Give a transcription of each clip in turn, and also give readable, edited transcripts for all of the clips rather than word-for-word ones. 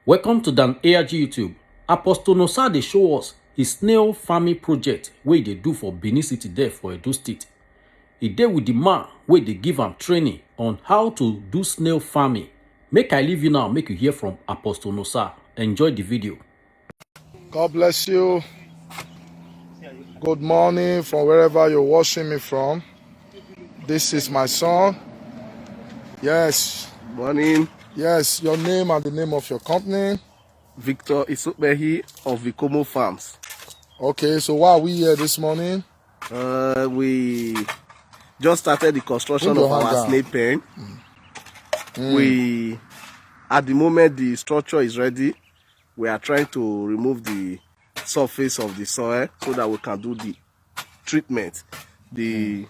Welcome to Dan ARG YouTube. Apt Nosa dey show us his snail farming project wey they do for Benin City there for Edo State. He dey with the man wey dey give am training on how to do snail farming. Make I leave you now, make you hear from Apt Nosa. Enjoy the video. God bless you. Good morning from wherever you're watching me from. This is my son. Yes. Morning. Yes, your name and the name of your company. Victor Isukbehi of Vikomo Farms. Okay, so why are we here this morning? We just started the construction of our snail pen. We, at the moment, the structure is ready. We are trying to remove the surface of the soil so that we can do the treatment. The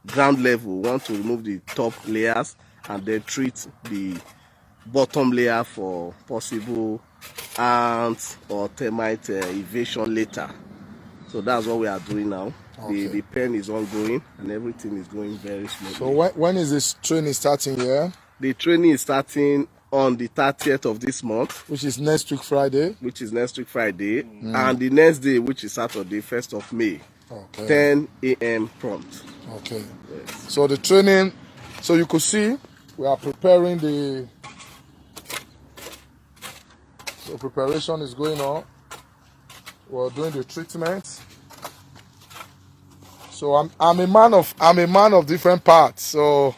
ground level, we want to remove the top layers and then treat the bottom layer for possible ants or termite evasion later. So that's what we are doing now. Okay. The pen is ongoing and everything is going very smoothly. So when is this training starting here? The training is starting on the 30th of this month. Which is next week Friday? Which is next week Friday. And the next day, which is Saturday, 1st of May. Okay. 10 a.m. prompt. Okay. Yes. So the training, so you could see, we are preparing the... So preparation is going on. We're doing the treatment. So I'm a man of different parts. So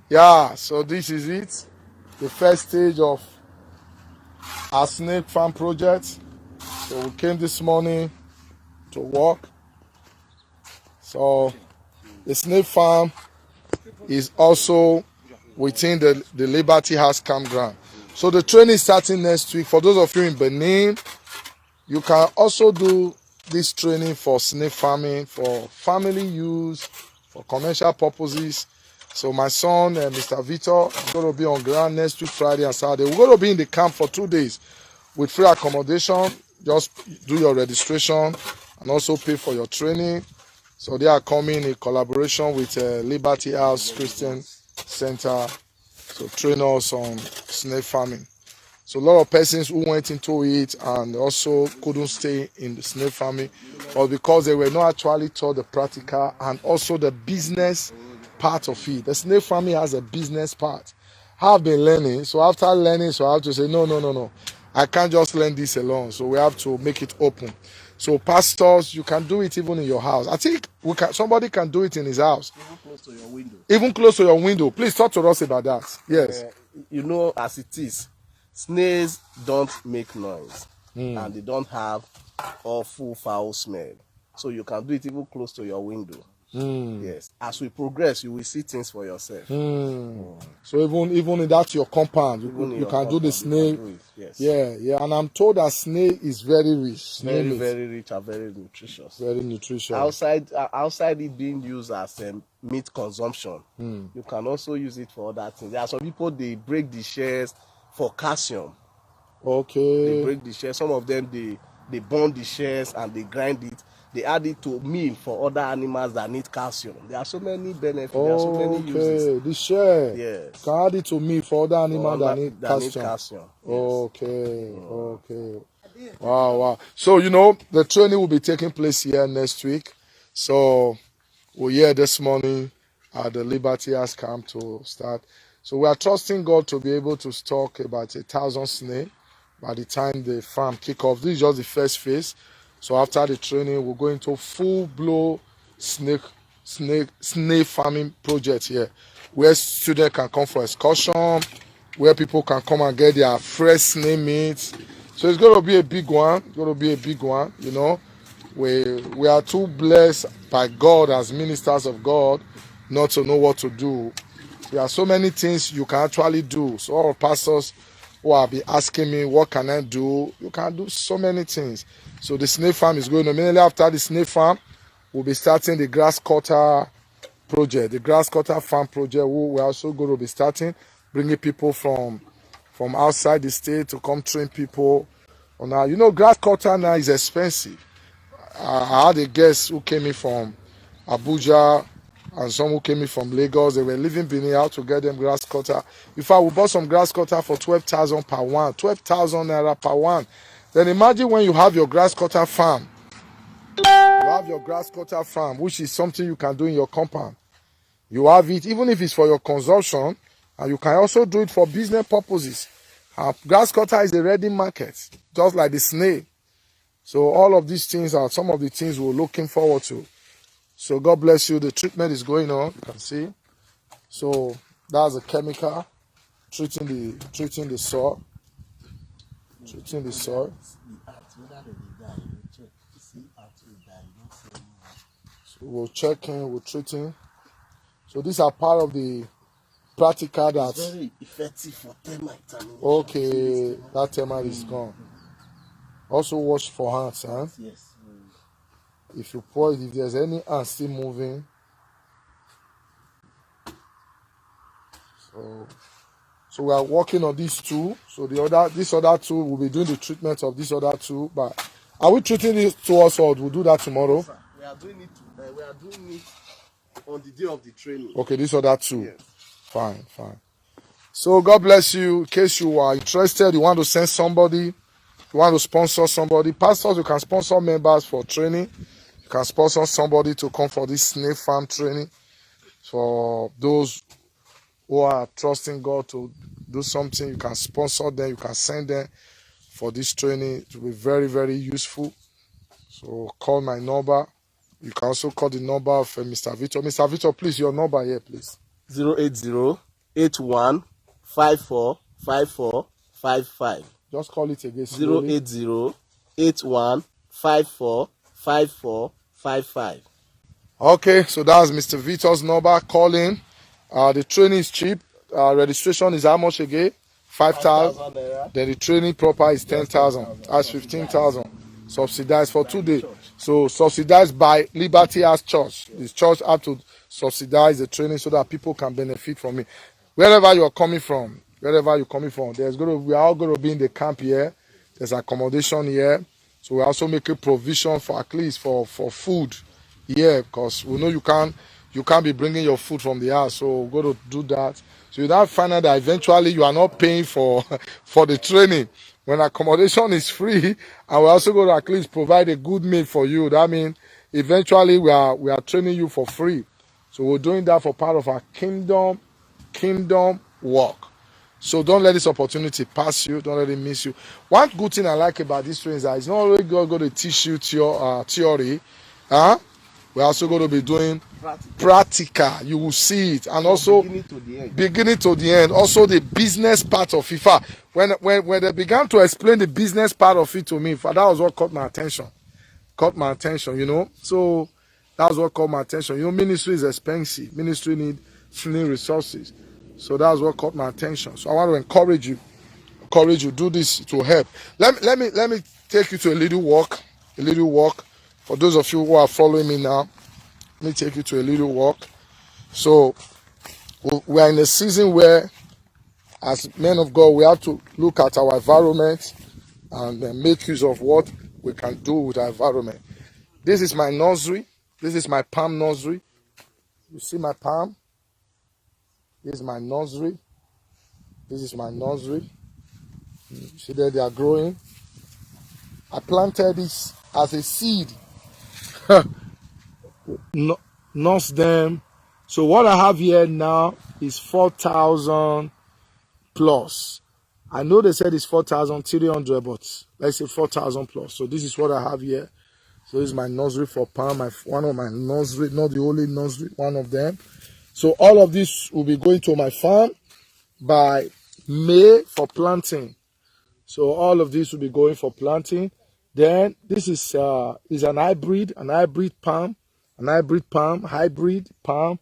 yeah, so this is it. The first stage of our snake farm project. So we came this morning to work. So the snake farm is also within the Liberty House campground. So the training is starting next week. For those of you in Benin, you can also do this training for snake farming, for family use, for commercial purposes. So my son, Mr. Victor, is going to be on ground next week, Friday and Saturday. We're going to be in the camp for 2 days with free accommodation. Just do your registration and also pay for your training. So they are coming in collaboration with Liberty House Christian Center. So train us on snake farming. So a lot of persons who went into it and also couldn't stay in the snake farming was because they were not actually taught the practical and also the business part of it. The snake farming has a business part. I've been learning, so after learning, so I have to say, no. I can't just learn this alone. So we have to make it open. So pastors, you can do it even in your house. I think somebody can do it in his house. Even close to your window. Even close to your window. Please talk to us about that. Yes. You know, as it is, snails don't make noise and they don't have awful foul smell. So you can do it even close to your window. Yes. As we progress, you will see things for yourself. So even in that your compound, you can do the snail. Yes. Yeah. And I'm told that snail is very rich. Very rich and very nutritious. Very nutritious. Outside it being used as meat consumption, you can also use it for other things. There are some people, they break the shells for calcium. Okay. They break the shells. Some of them, they burn the shells and they grind it. They add it to meal for other animals that need calcium. There are so many benefits. There are so many uses. Okay, the shell. Yes. You can add it to meal for other animals that need calcium. Yes. Okay. Wow. So, the training will be taking place here next week. So, we're here this morning at the Liberty House camp to start. So, we are trusting God to be able to stock about 1,000 snail by the time the farm kick off. This is just the first phase. So after the training, we'll go into full-blown snake farming project here, where students can come for excursion, where people can come and get their fresh snake meat. So it's going to be a big one. We are too blessed by God as ministers of God not to know what to do. There are so many things you can actually do. So all pastors who have been asking me, what can I do? You can do so many things. So the snake farm is going on. Immediately after the snake farm, we'll be starting the grass cutter project. The grass cutter farm project, we're also going to be starting, bringing people from outside the state to come train people. Now, grass cutter now is expensive. I had a guest who came in from Abuja and some who came in from Lagos. They were leaving Benin, how to get them grass cutter. In fact, we bought some grass cutter for 12,000 per one, 12,000 naira per one. Then imagine when you have your grass cutter farm. You have your grass cutter farm, which is something you can do in your compound. You have it, even if it's for your consumption, and you can also do it for business purposes. Grass cutter is a ready market, just like the Snail. So all of these things are some of the things we're looking forward to. So God bless you. The treatment is going on, you can see. So that's a chemical treating the soil. Treating the soil. So we're checking, we're treating. So these are part of the practical that. It's very effective for termite. Okay, that termite is gone. Also wash for hands, huh? Yes. If you pour it, if there's any ant still moving. So we are working on these two. So this other two, we'll be doing the treatment of this other two. But are we treating these two also? We'll do that tomorrow. We are doing it. We are doing it on the day of the training. Okay, this other two. Yes. Fine. So God bless you. In case you are interested, you want to send somebody, you want to sponsor somebody. Pastors, you can sponsor members for training. You can sponsor somebody to come for this snail farm training. For those who are trusting God to do something, you can sponsor them, you can send them for this training. It will be very, very useful. So call my number. You can also call the number of Mr. Victor. Mr. Victor, please, your number here, please. 080-8154-5455. Just call it again slowly. 080-8154-5455. Okay, so that's Mr. Victor's number. Call him. The training is cheap. Registration is how much again? 5,000. Then the training proper is 10,000. That's 15,000. Subsidized for 2 days. So subsidized by Liberty House Church. This church have to subsidize the training so that people can benefit from it. Wherever you are coming from, we are all going to be in the camp here. There's accommodation here. So we also make a provision for at least for food here, because we know you can't be bringing your food from the house. So we're going to do that. So you now find out that eventually you are not paying for the training. When accommodation is free, and we're also going to at least provide a good meal for you. That means eventually we are training you for free. So we're doing that for part of our kingdom work. So don't let this opportunity pass you. Don't let it miss you. One good thing I like about this training is that it's not only going to teach you theory. We're also going to be doing practical. You will see it, and also beginning to the end. Also the business part of FIFA. When they began to explain the business part of it to me, that was what caught my attention. You know. So that was what caught my attention. You know, ministry is expensive. Ministry need resources. So that's what caught my attention. So I want to encourage you. Do this to help. Let me take you to a little walk. For those of you who are following me now, let me take you to a little walk. So we are in a season where, as men of God, we have to look at our environment and make use of what we can do with our environment. This is my nursery. This is my palm nursery. You see my palm? This is my nursery. You see there, they are growing. I planted this as a seed. Nurse them. So what I have here now is 4,000 plus. I know they said it's 4,300, but let's say 4,000 plus. So this is what I have here. So this is my nursery for palm. One of my nursery, not the only nursery, one of them. So all of this will be going to my farm by May for planting. So all of this will be going for planting. Then this is an hybrid palm.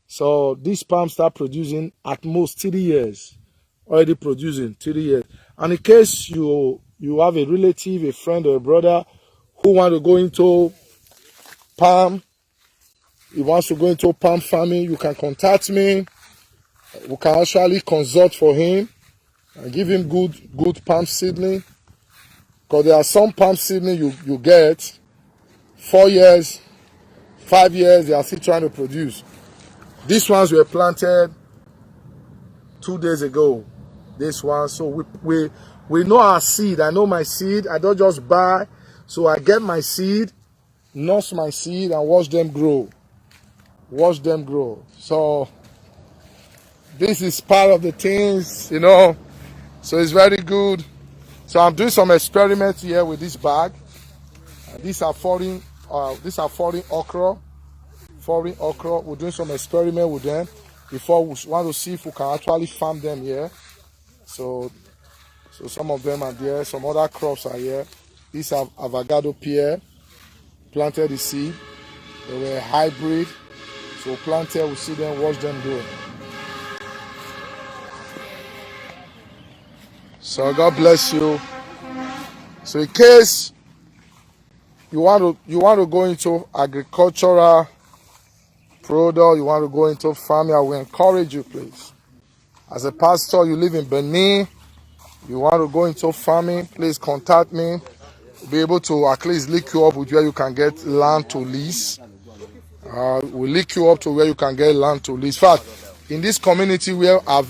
So this palm start producing at most 3 years. Already producing 3 years. And in case you have a relative, a friend or a brother who want to go into palm, he wants to go into palm farming, you can contact me. We can actually consult for him and give him good palm seedling. Because there are some palm seedling you get 4 years, 5 years, they are still trying to produce. These ones were planted 2 days ago. This one, so we know our seed. I know my seed. I don't just buy. So I get my seed, nurse my seed, and watch them grow. Watch them grow. So this is part of the things, you know. So it's very good. So I'm doing some experiments here with this bag. These are foreign okra. Foreign okra. We're doing some experiment with them before we want to see if we can actually farm them here. So some of them are there. Some other crops are here. These are avocado pear. Planted the seed. They were hybrid. So planted, we see them, watch them grow. So God bless you. So in case you want to go into agricultural product, you want to go into farming, I will encourage you, please. As a pastor, you live in Benin, you want to go into farming, please contact me. Be able to at least link you up with where you can get land to lease. We'll link you up to where you can get land to lease. In fact, in this community where our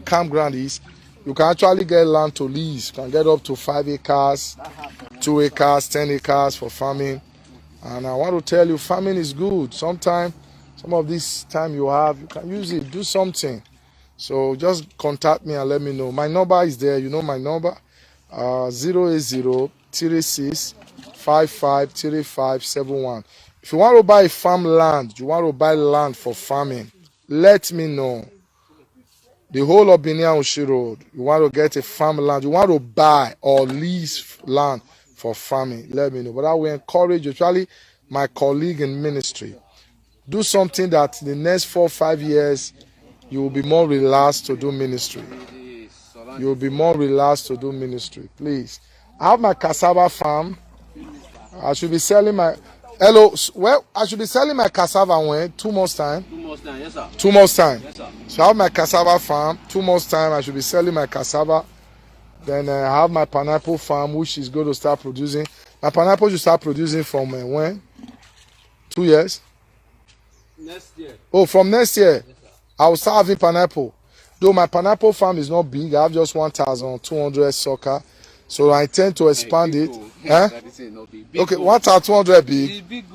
campground is, you can actually get land to lease. You can get up to 5 acres, 2 acres, 10 acres for farming. And I want to tell you, farming is good. Sometimes, some of this time you have, you can use it, do something. So just contact me and let me know. My number is there. You know my number. 080-36-55-3571. If you want to buy farmland, you want to buy land for farming, let me know. The whole of Benin Oshi Road, you want to get a farmland, you want to buy or lease land for farming, let me know. But I will encourage you, especially my colleague in ministry, do something that in the next 4 or 5 years, you will be more relaxed to do ministry. You will be more relaxed to do ministry, please. I have my cassava farm. I should be selling my... Hello, well, I should be selling my cassava when? 2 months time? 2 months time, yes sir. 2 months time? Yes sir. So I have my cassava farm. 2 months time, I should be selling my cassava. Then I have my pineapple farm, which is going to start producing. My pineapple should start producing from when? 2 years? Next year. Oh, from next year? Yes, sir. I will start having pineapple. Though my pineapple farm is not big, I have just 1,200 sucker. So I intend to expand it. Huh? Okay, 1,200 big. It's big.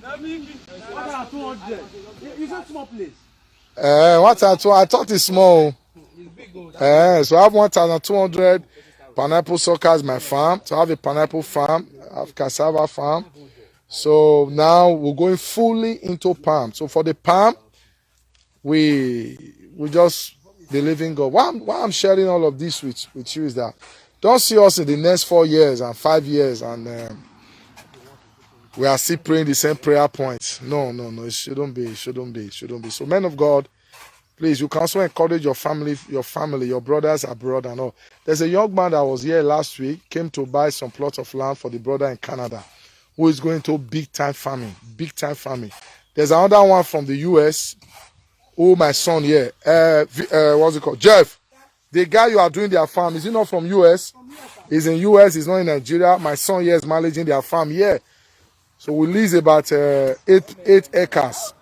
That means 1,200. It's a small place. 1,200. I thought it's small. It's big. So I have 1,200 pineapple suckers in my farm. So I have a pineapple farm. I have cassava farm. So now we're going fully into palm. So for the palm, we just believe in God. Why I'm sharing all of this with you is that don't see us in the next 4 years and 5 years and we are still praying the same prayer points. No. It shouldn't be. So men of God, please, you can also encourage your family, your brothers abroad and all. There's a young man that was here last week, came to buy some plots of land for the brother in Canada, who is going to big time farming. There's another one from the US, who my son here, what's it called? Jeff, the guy you are doing their farm, is he not from US? He's in US, he's not in Nigeria. My son here is managing their farm here. So we lease about 8 acres.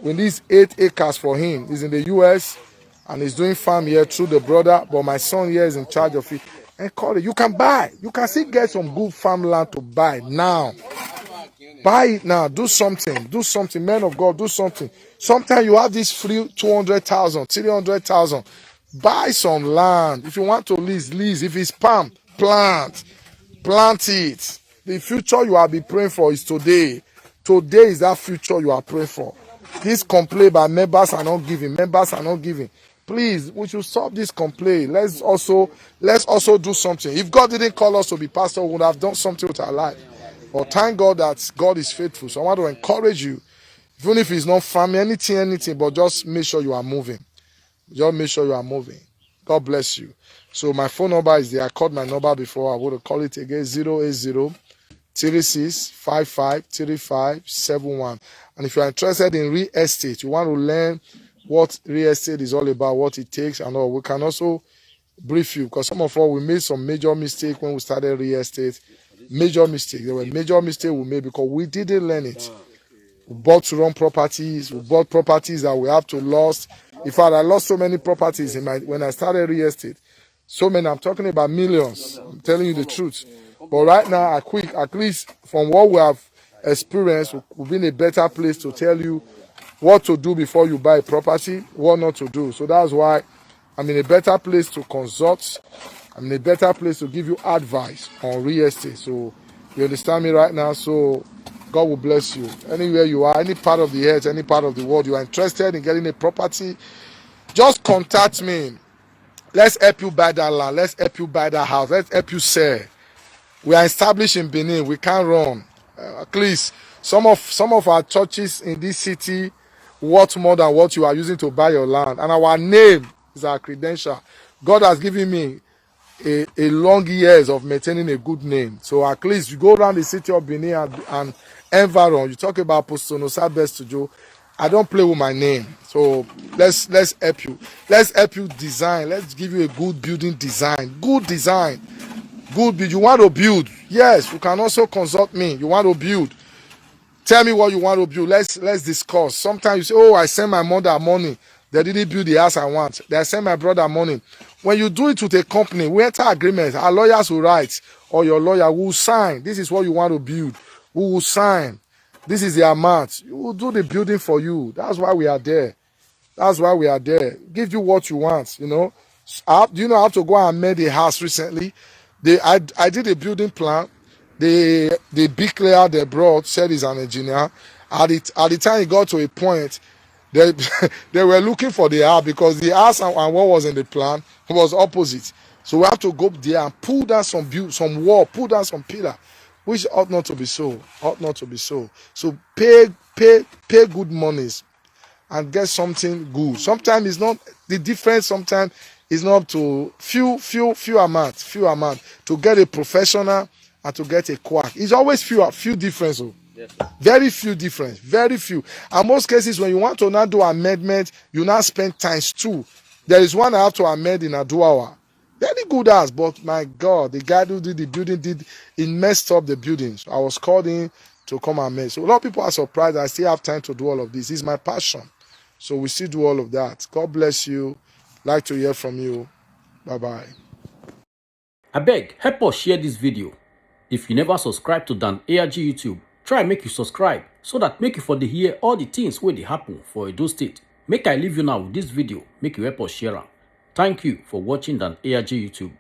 We lease 8 acres for him. He's in the US and he's doing farm here through the brother, but my son here is in charge of it. And call it. You can buy. You can still get some good farmland to buy now. Buy it now. Do something. Men of God, do something. Sometimes you have this free 200,000, 300,000. Buy some land. If you want to lease. If it's palm, plant it. The future you have been praying for is today. Today is that future you are praying for. This complaint by members are not giving. Please, we should stop this complaint. Let's also do something. If God didn't call us to be pastor, we would have done something with our life. But thank God that God is faithful. So I want to encourage you, even if it's not farming, anything, but just make sure you are moving. God bless you. So my phone number is there. I called my number before. I would call it again, 080-36-55-3571. And if you are interested in real estate, you want to learn what real estate is all about, what it takes and all, we can also brief you, because some of us, we made some major mistake when we started real estate. There were major mistakes we made because we didn't learn it. We bought wrong properties. We bought properties that we have to lost. In fact, I lost so many properties when I started real estate. So many, I'm talking about millions. I'm telling you the truth. But right now, at least from what we have experienced, we've been in a better place to tell you what to do before you buy a property, what not to do. So that's why I'm in a better place to consult. I'm in a better place to give you advice on real estate. So you understand me right now? So God will bless you. Anywhere you are, any part of the earth, any part of the world, you are interested in getting a property, just contact me. Let's help you buy that land. Let's help you buy that house. Let's help you sell. We are established in Benin. We can't run. At least some of our churches in this city worth more than what you are using to buy your land. And our name is our credential. God has given me a long years of maintaining a good name. So at least you go around the city of Benin and environ. You talk about Apt Nosa B Ojo. I don't play with my name. So let's help you. Let's help you design. Let's give you a good building design. Good design. Good build. You want to build? Yes, you can also consult me. You want to build? Tell me what you want to build. Let's discuss. Sometimes you say, oh, I send my mother money. They didn't build the house I want. They send my brother money. When you do it with a company, we enter agreement. Our lawyers will write, or your lawyer will sign. This is what you want to build. We will sign. This is the amount. We will do the building for you. That's why we are there. That's why we are there. Give you what you want, you know. Do you know how to go and made a house recently? I did a building plan. The bricklayer they brought said he's an engineer. At the time it got to a point, they they were looking for the house because the house and what was in the plan was opposite. So we have to go there and pull down some wall, pull down some pillar, which ought not to be so. Ought not to be so. So pay good monies and get something good. Sometimes it's not the difference. Sometimes it's not to few amount to get a professional and to get a quack. It's always few difference. Yes, very few difference. Very few. And most cases, when you want to now do amendment, you now spend times 2. There is one I have to amend in a 2 hour. Very good house, but my God, the guy who did the building he messed up the building. So I was called in to come and mess. So a lot of people are surprised I still have time to do all of this. It's my passion. So we still do all of that. God bless you. Like to hear from you. Bye-bye. Abeg, help us share this video. If you never subscribe to Dan ARG YouTube, try make you subscribe so that make you for dey hear all the things wey dey happen for Edo State. Make I leave you now with this video, make you help us share am. Thank you for watching Dan ARG YouTube.